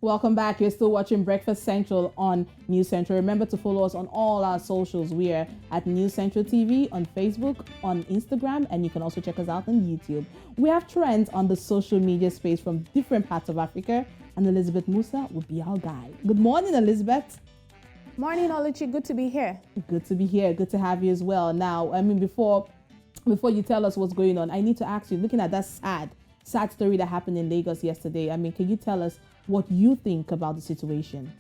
Welcome back. You're still watching Breakfast Central on News Central. Remember to follow us on all our socials. We are at News Central TV on Facebook, on Instagram, and you can also check us out on YouTube. We have trends on the social media space from different parts of Africa, and Elizabeth Musa will be our guide. Good morning, Elizabeth. Morning, Oluchi. Good to be here. Good to be here. Good to have you as well. Now, before you tell us what's going on, I need to ask you, looking at that sad story that happened in Lagos yesterday, can you tell us what you think about the situation?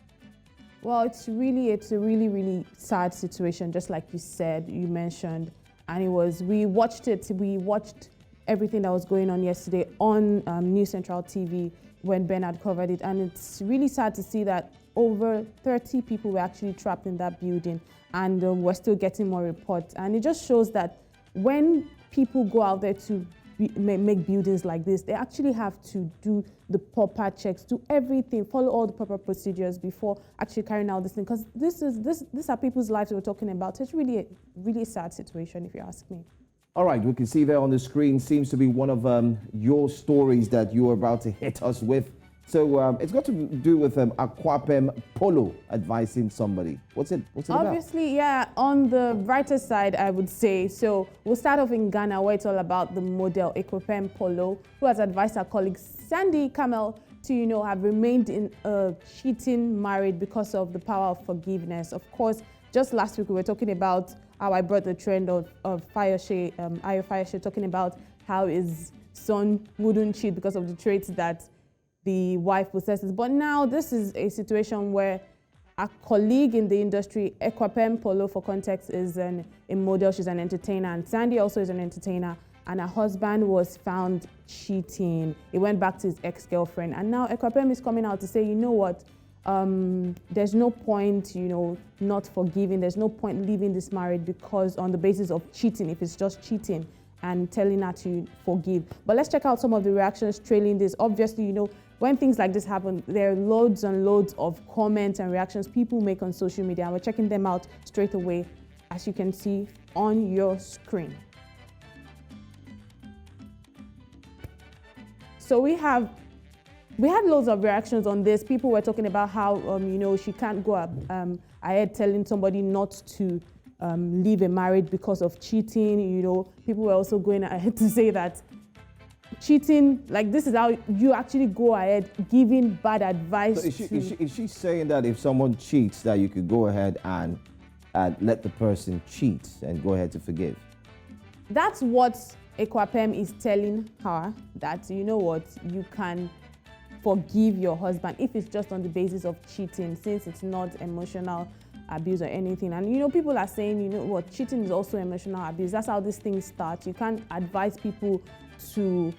Well, it's a really sad situation, just like you said, you mentioned. And we watched everything that was going on yesterday on News Central TV when Bernard covered it. And it's really sad to see that over 30 people were actually trapped in that building, and we're still getting more reports. And it just shows that when people go out there to make buildings like this, they actually have to do the proper checks, do everything, follow all the proper procedures before actually carrying out this thing. Because these are people's lives we're talking about. It's really a sad situation, if you ask me. All right, we can see there on the screen, seems to be one of your stories that you're about to hit us with. So it's got to do with Equapem Polo advising somebody. What's it about? Obviously, yeah, on the brighter side, I would say. So we'll start off in Ghana, where it's all about the model Equapem Polo, who has advised her colleague Sandy Camel to, have remained in a cheating marriage because of the power of forgiveness. Of course, just last week we were talking about how I brought the trend of Ayo Fayose talking about how his son wouldn't cheat because of the traits that the wife possesses. But now this is a situation where a colleague in the industry, Equapem Polo, for context, is a model. She's an entertainer, and Sandy also is an entertainer. And her husband was found cheating. He went back to his ex-girlfriend, and now Equapem is coming out to say, you know what? There's no point, not forgiving. There's no point leaving this marriage because on the basis of cheating, if it's just cheating, and telling her to forgive. But let's check out some of the reactions trailing this. Obviously, when things like this happen, there are loads and loads of comments and reactions people make on social media, and we're checking them out straight away, as you can see on your screen. So we had loads of reactions on this. People were talking about how, she can't go ahead telling somebody not to leave a marriage because of cheating. People were also going ahead to say that cheating, like, this is how you actually go ahead giving bad advice. So is she saying that if someone cheats, that you could go ahead and let the person cheat and go ahead to forgive? That's what Equapem is telling her, that you can forgive your husband if it's just on the basis of cheating, since it's not emotional abuse or anything. And people are saying, cheating is also emotional abuse. That's how this thing starts. You can't advise people to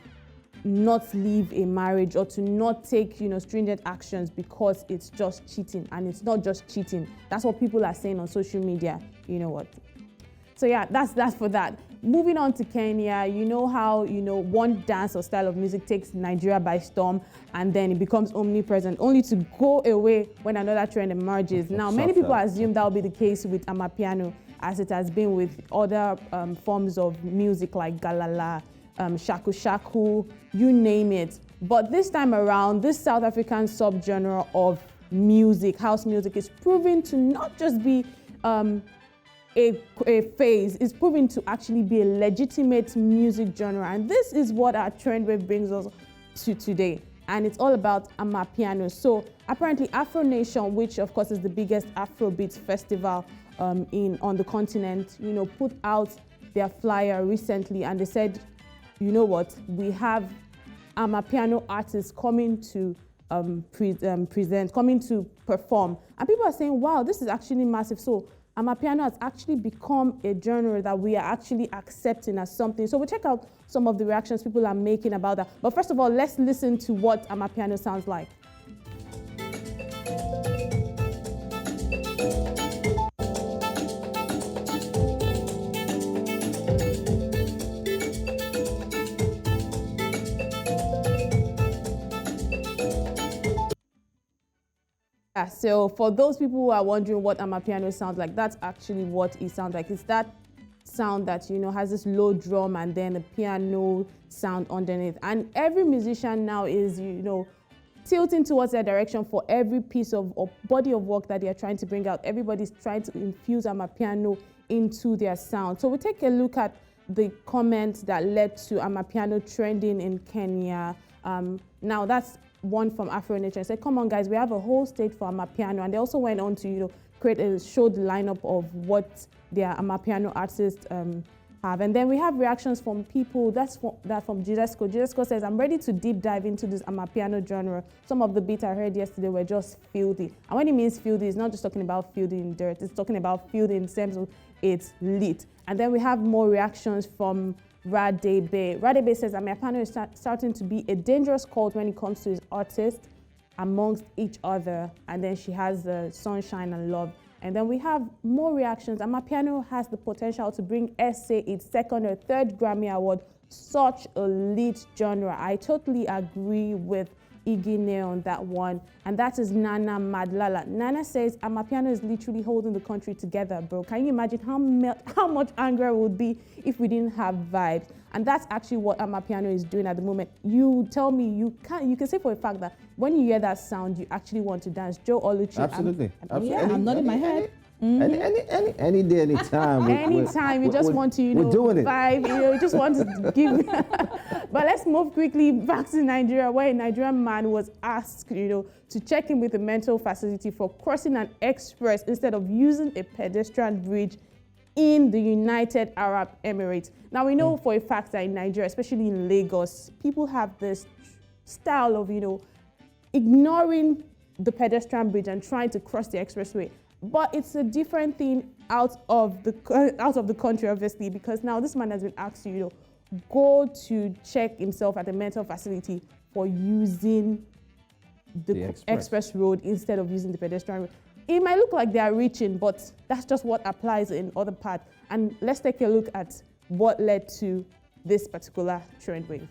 not leave a marriage or to not take stringent actions because it's just cheating. And it's not just cheating. That's what people are saying on social media. So yeah, that's for that. Moving on to Kenya, how one dance or style of music takes Nigeria by storm, and then it becomes omnipresent, only to go away when another trend emerges. Now, many people assume that will be the case with Amapiano, as it has been with other forms of music like Galala, Shaku Shaku, you name it. But this time around, this South African subgenre of music, house music, is proving to not just be a phase, is proving to actually be a legitimate music genre. And this is what our trend wave brings us to today. And it's all about Amapiano. So apparently Afro Nation, which of course is the biggest Afrobeat festival on the continent, put out their flyer recently, and they said, we have Amapiano artists coming to coming to perform. And people are saying, wow, this is actually massive. So Amapiano has actually become a genre that we are actually accepting as something. So we'll check out some of the reactions people are making about that. But first of all, let's listen to what Amapiano sounds like. So for those people who are wondering what Amapiano sounds like, that's actually what it sounds like. It's that sound that, has this low drum and then a piano sound underneath. And every musician now is, tilting towards that direction for every piece of or body of work that they are trying to bring out. Everybody's trying to infuse Amapiano into their sound. So we take a look at the comments that led to Amapiano trending in Kenya. Now that's one from Afro Nation. Said, "Come on, guys, we have a whole stage for Amapiano," and they also went on to show the lineup of what their Amapiano artists have. And then we have reactions from people. That's from Gisesco. Gisesco says, "I'm ready to deep dive into this Amapiano genre. Some of the beats I heard yesterday were just filthy." And when he means filthy, it's not just talking about filthy in dirt. It's talking about filthy in terms of it's lit. And then we have more reactions from Radebe. Radebe says, "Amapiano is starting to be a dangerous cult when it comes to his artists amongst each other." And then she has the Sunshine and Love. And then we have more reactions. Amapiano has the potential to bring SA its second or third Grammy Award. Such a lit genre. I totally agree with Igine on that one. And that is Nana Madlala. Nana says, "Amapiano is literally holding the country together, bro. Can you imagine how much anger it would be if we didn't have vibes?" And that's actually what Amapiano is doing at the moment. You tell me, you can say for a fact that when you hear that sound, you actually want to dance. Joe Oluchi. Absolutely. I'm nodding my head. Any day, any time. Anytime, you just want to, we're doing it. vibe, you just want to give. But let's move quickly back to Nigeria, where a Nigerian man was asked, to check in with a mental facility for crossing an express instead of using a pedestrian bridge in the United Arab Emirates. Now, we know for a fact that in Nigeria, especially in Lagos, people have this style of, ignoring the pedestrian bridge and trying to cross the expressway. But it's a different thing out of the country, obviously, because now this man has been asked to, go to check himself at a mental facility for using the express road instead of using the pedestrian road. It might look like they are reaching, but that's just what applies in other parts. And let's take a look at what led to this particular trend wave.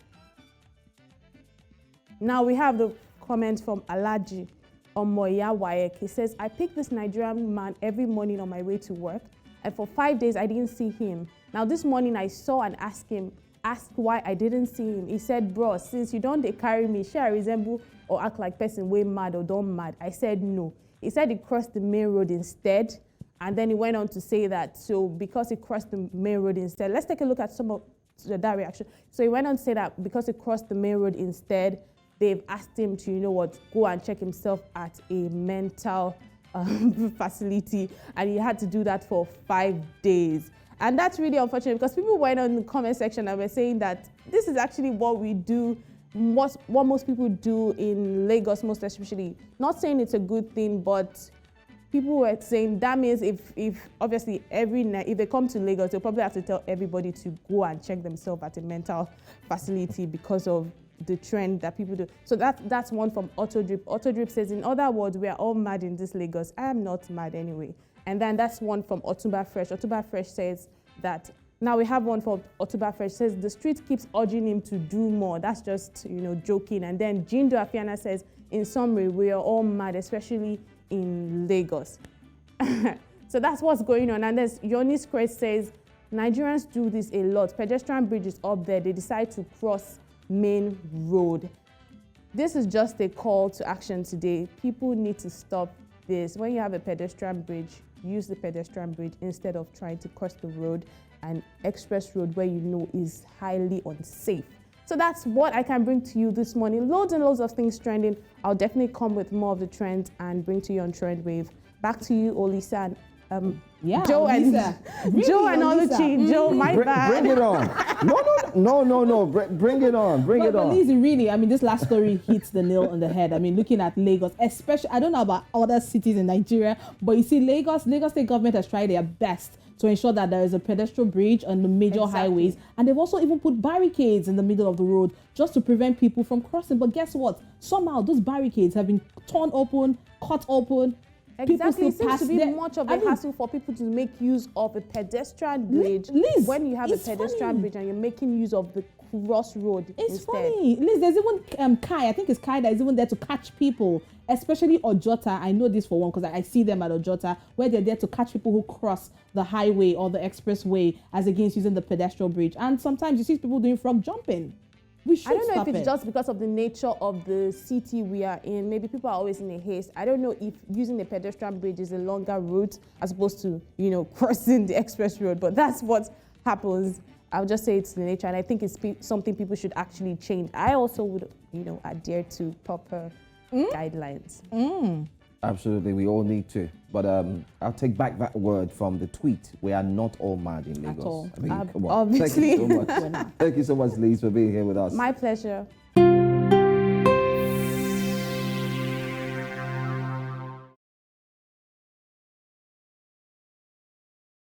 Now we have the comment from Alaji Omoya Wayek. He says, "I pick this Nigerian man every morning on my way to work, and for 5 days I didn't see him. Now this morning I saw and asked why I didn't see him. He said, 'Bro, since you don't carry me, shall I resemble or act like person way mad or don't mad?' I said no. He said he crossed the main road instead." And then he went on to say that, so because he crossed the main road instead, let's take a look at some of that reaction. So he went on to say that because he crossed the main road instead, they've asked him to, go and check himself at a mental facility. And he had to do that for 5 days. And that's really unfortunate because people went on the comment section and were saying that this is actually what we do, what most people do in Lagos, most especially. Not saying it's a good thing, but people were saying that means if obviously if they come to Lagos, they'll probably have to tell everybody to go and check themselves at a mental facility because of the trend that people do. So that's one from Autodrip. Autodrip says, "In other words, we are all mad in this Lagos. I am not mad anyway." And then that's one from Otumba Fresh. Otumba Fresh says that, now we have one from Otumba Fresh says, "The street keeps urging him to do more." That's just, joking. And then Jindo Afiana says, "In summary, we are all mad, especially in Lagos." So that's what's going on. And there's Yonis Crest says, "Nigerians do this a lot. Pedestrian bridge is up there. They decide to cross main road." This is just a call to action today. People need to stop this. When you have a pedestrian bridge, use the pedestrian bridge instead of trying to cross the road, an express road where is highly unsafe. So that's what I can bring to you this morning. Loads and loads of things trending. I'll definitely come with more of the trends and bring to you on Trend Wave. Back to you, Olisa, and Joe Olisa. and Joe and Oluchi. Joe, my bad. Bring it on. No. Bring it on. Bring it on. But Lizzie, really, this last story hits the nail on the head. Looking at Lagos, especially, I don't know about other cities in Nigeria, but you see, Lagos State government has tried their best to ensure that there is a pedestrian bridge on the major highways. And they've also even put barricades in the middle of the road just to prevent people from crossing. But guess what? Somehow those barricades have been torn open, cut open. Exactly, it seems to be much of a hassle for people to make use of a pedestrian bridge. Liz, when you have a pedestrian bridge and you're making use of the crossroad It's funny. Liz, there's even Kai, I think it's Kai that is even there to catch people, especially Ojota. I know this for one because I see them at Ojota, where they're there to catch people who cross the highway or the expressway as against using the pedestrian bridge. And sometimes you see people doing frog jumping. We should I don't know stop if it's it. just because of the nature of the city we are in. Maybe people are always in a haste. I don't know if using the pedestrian bridge is a longer route as opposed to, crossing the express road. But that's what happens. I'll just say it's the nature, and I think it's something people should actually change. I also would, adhere to proper guidelines. Absolutely, we all need to. But I'll take back that word from the tweet. We are not all mad in Lagos. all. I mean, come on. Obviously. Thank you so much. Thank you so much, Liz, for being here with us. My pleasure.